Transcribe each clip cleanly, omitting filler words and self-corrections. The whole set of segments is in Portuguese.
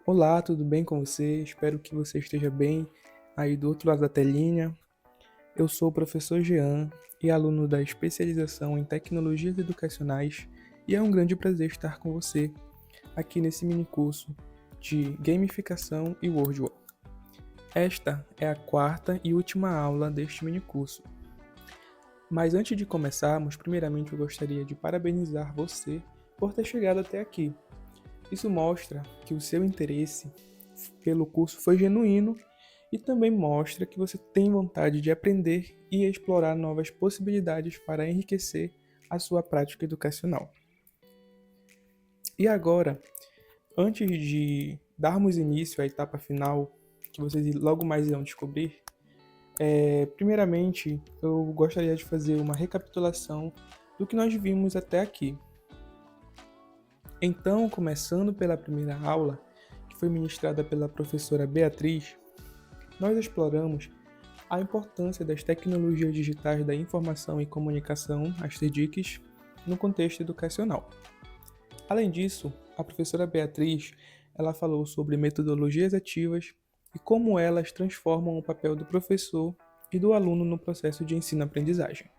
Olá, tudo bem com você? Espero que você esteja bem aí do outro lado da telinha. Eu sou o professor Jean e aluno da especialização em tecnologias educacionais e é um grande prazer estar com você aqui nesse mini curso de gamificação e Wordwall. Esta é a quarta e última aula deste mini curso. Mas antes de começarmos, primeiramente eu gostaria de parabenizar você por ter chegado até aqui. Isso mostra que o seu interesse pelo curso foi genuíno e também mostra que você tem vontade de aprender e explorar novas possibilidades para enriquecer a sua prática educacional. E agora, antes de darmos início à etapa final, que vocês logo mais irão descobrir, primeiramente eu gostaria de fazer uma recapitulação do que nós vimos até aqui. Então, começando pela primeira aula, que foi ministrada pela professora Beatriz, nós exploramos a importância das tecnologias digitais da informação e comunicação, as TDICs, no contexto educacional. Além disso, a professora Beatriz ela falou sobre metodologias ativas e como elas transformam o papel do professor e do aluno no processo de ensino-aprendizagem.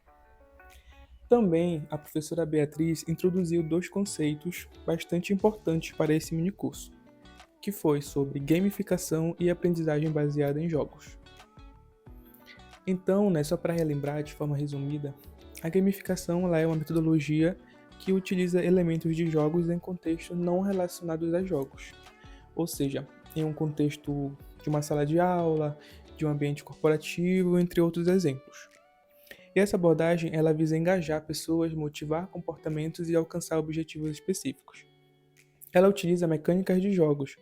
Também a professora Beatriz introduziu dois conceitos bastante importantes para esse minicurso, que foi sobre gamificação e aprendizagem baseada em jogos. Então, só para relembrar de forma resumida, a gamificação ela é uma metodologia que utiliza elementos de jogos em contextos não relacionados a jogos, ou seja, em um contexto de uma sala de aula, de um ambiente corporativo, entre outros exemplos. E essa abordagem ela visa engajar pessoas, motivar comportamentos e alcançar objetivos específicos. Ela utiliza mecânicas de jogos,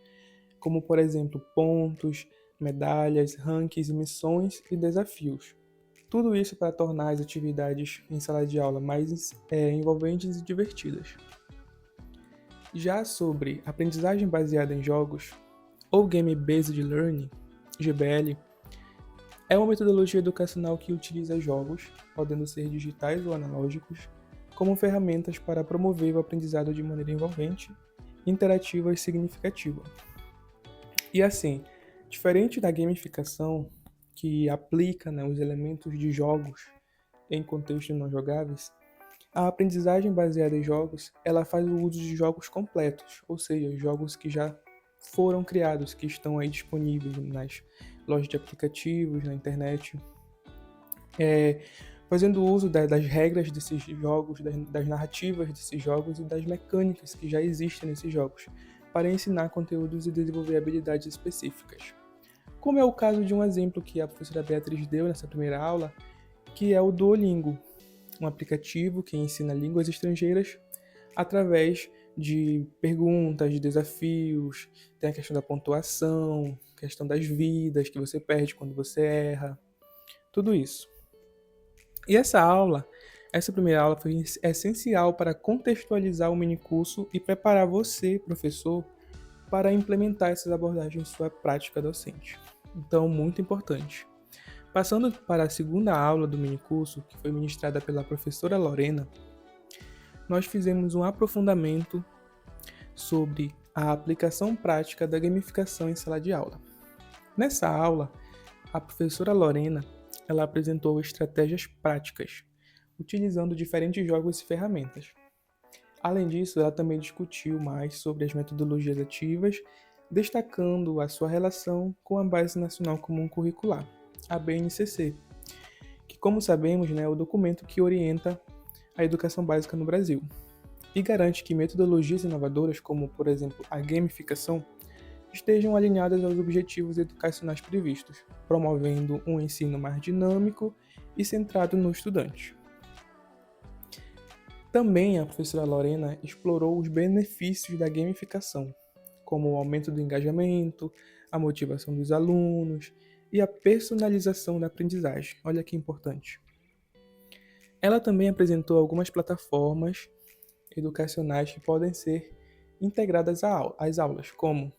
como por exemplo pontos, medalhas, rankings, missões e desafios. Tudo isso para tornar as atividades em sala de aula mais envolventes e divertidas. Já sobre aprendizagem baseada em jogos, ou Game Based Learning, GBL, é uma metodologia educacional que utiliza jogos, podendo ser digitais ou analógicos, como ferramentas para promover o aprendizado de maneira envolvente, interativa e significativa. E assim, diferente da gamificação, que aplica os elementos de jogos em contextos não jogáveis, a aprendizagem baseada em jogos, ela faz o uso de jogos completos, ou seja, jogos que já foram criados, que estão aí disponíveis nas lojas de aplicativos, na internet, fazendo uso das regras desses jogos, das narrativas desses jogos e das mecânicas que já existem nesses jogos, para ensinar conteúdos e desenvolver habilidades específicas. Como é o caso de um exemplo que a professora Beatriz deu nessa primeira aula, que é o Duolingo, um aplicativo que ensina línguas estrangeiras através de perguntas, de desafios, tem a questão da pontuação, questão das vidas que você perde quando você erra, tudo isso. E essa primeira aula foi essencial para contextualizar o minicurso e preparar você, professor, para implementar essas abordagens em sua prática docente. Então, muito importante. Passando para a segunda aula do minicurso, que foi ministrada pela professora Lorena, nós fizemos um aprofundamento sobre a aplicação prática da gamificação em sala de aula. Nessa aula, a professora Lorena ela apresentou estratégias práticas, utilizando diferentes jogos e ferramentas. Além disso, ela também discutiu mais sobre as metodologias ativas, destacando a sua relação com a Base Nacional Comum Curricular, a BNCC, que, como sabemos, é o documento que orienta a educação básica no Brasil e garante que metodologias inovadoras, como, por exemplo, a gamificação, estejam alinhadas aos objetivos educacionais previstos, promovendo um ensino mais dinâmico e centrado no estudante. Também a professora Lorena explorou os benefícios da gamificação, como o aumento do engajamento, a motivação dos alunos e a personalização da aprendizagem. Olha que importante. Ela também apresentou algumas plataformas educacionais que podem ser integradas às aulas, como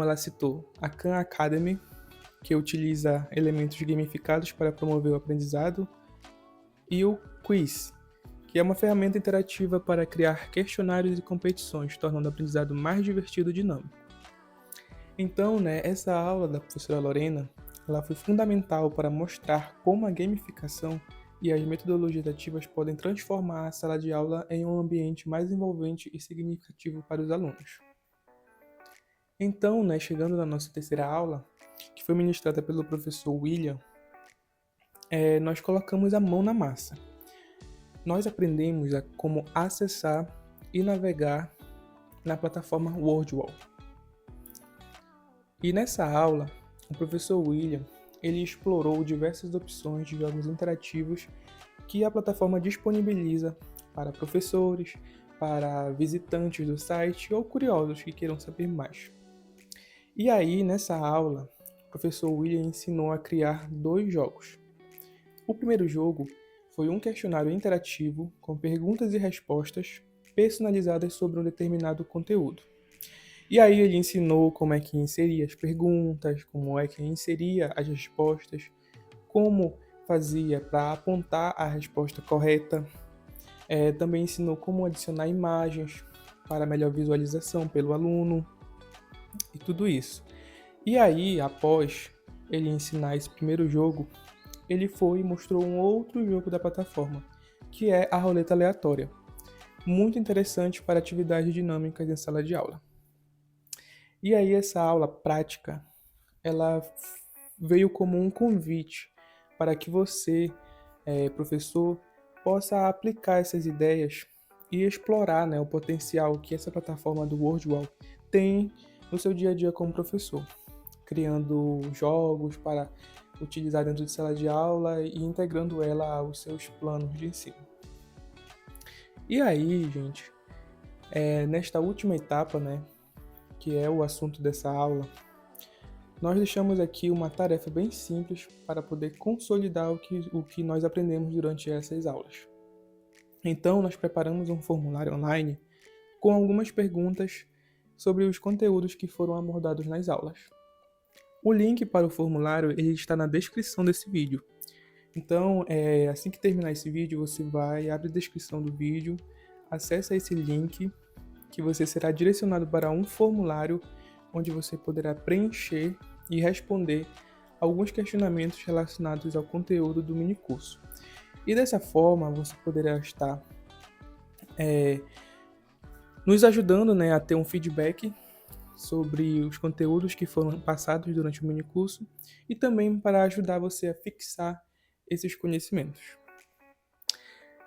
ela citou, a Khan Academy, que utiliza elementos gamificados para promover o aprendizado, e o Quiz, que é uma ferramenta interativa para criar questionários e competições, tornando o aprendizado mais divertido e dinâmico. Então, né, essa aula da professora Lorena, ela foi fundamental para mostrar como a gamificação e as metodologias ativas podem transformar a sala de aula em um ambiente mais envolvente e significativo para os alunos. Então, né, chegando na nossa terceira aula, que foi ministrada pelo professor William, nós colocamos a mão na massa. Nós aprendemos a como acessar e navegar na plataforma WordWall. E nessa aula, o professor William, ele explorou diversas opções de jogos interativos que a plataforma disponibiliza para professores, para visitantes do site ou curiosos que queiram saber mais. E aí, nessa aula, o professor William ensinou a criar 2 jogos. O primeiro jogo foi um questionário interativo com perguntas e respostas personalizadas sobre um determinado conteúdo. E aí ele ensinou como é que inseria as perguntas, como é que inseria as respostas, como fazia para apontar a resposta correta. Também ensinou como adicionar imagens para melhor visualização pelo aluno e tudo isso. E aí, após ele ensinar esse primeiro jogo, ele foi e mostrou um outro jogo da plataforma, que é a roleta aleatória. Muito interessante para atividades dinâmicas em sala de aula. E aí essa aula prática, ela veio como um convite para que você, professor, possa aplicar essas ideias e explorar, né, o potencial que essa plataforma do WordWall tem no seu dia a dia como professor, criando jogos para utilizar dentro de sala de aula e integrando ela aos seus planos de ensino. E aí, gente, nesta última etapa, né, que é o assunto dessa aula, nós deixamos aqui uma tarefa bem simples para poder consolidar o que nós aprendemos durante essas aulas. Então, nós preparamos um formulário online com algumas perguntas sobre os conteúdos que foram abordados nas aulas. O link para o formulário ele está na descrição desse vídeo. Então, assim que terminar esse vídeo, você vai, abre a descrição do vídeo, acessa esse link, que você será direcionado para um formulário onde você poderá preencher e responder alguns questionamentos relacionados ao conteúdo do minicurso. E dessa forma, você poderá estar nos ajudando, né, a ter um feedback sobre os conteúdos que foram passados durante o minicurso e também para ajudar você a fixar esses conhecimentos.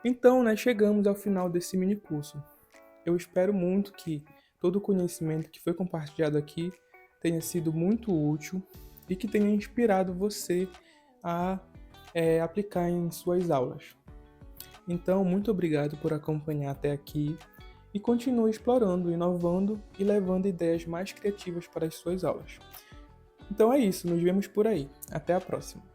Então, né, chegamos ao final desse minicurso. Eu espero muito que todo o conhecimento que foi compartilhado aqui tenha sido muito útil e que tenha inspirado você a aplicar em suas aulas. Então, muito obrigado por acompanhar até aqui e continue explorando, inovando e levando ideias mais criativas para as suas aulas. Então é isso, nos vemos por aí. Até a próxima!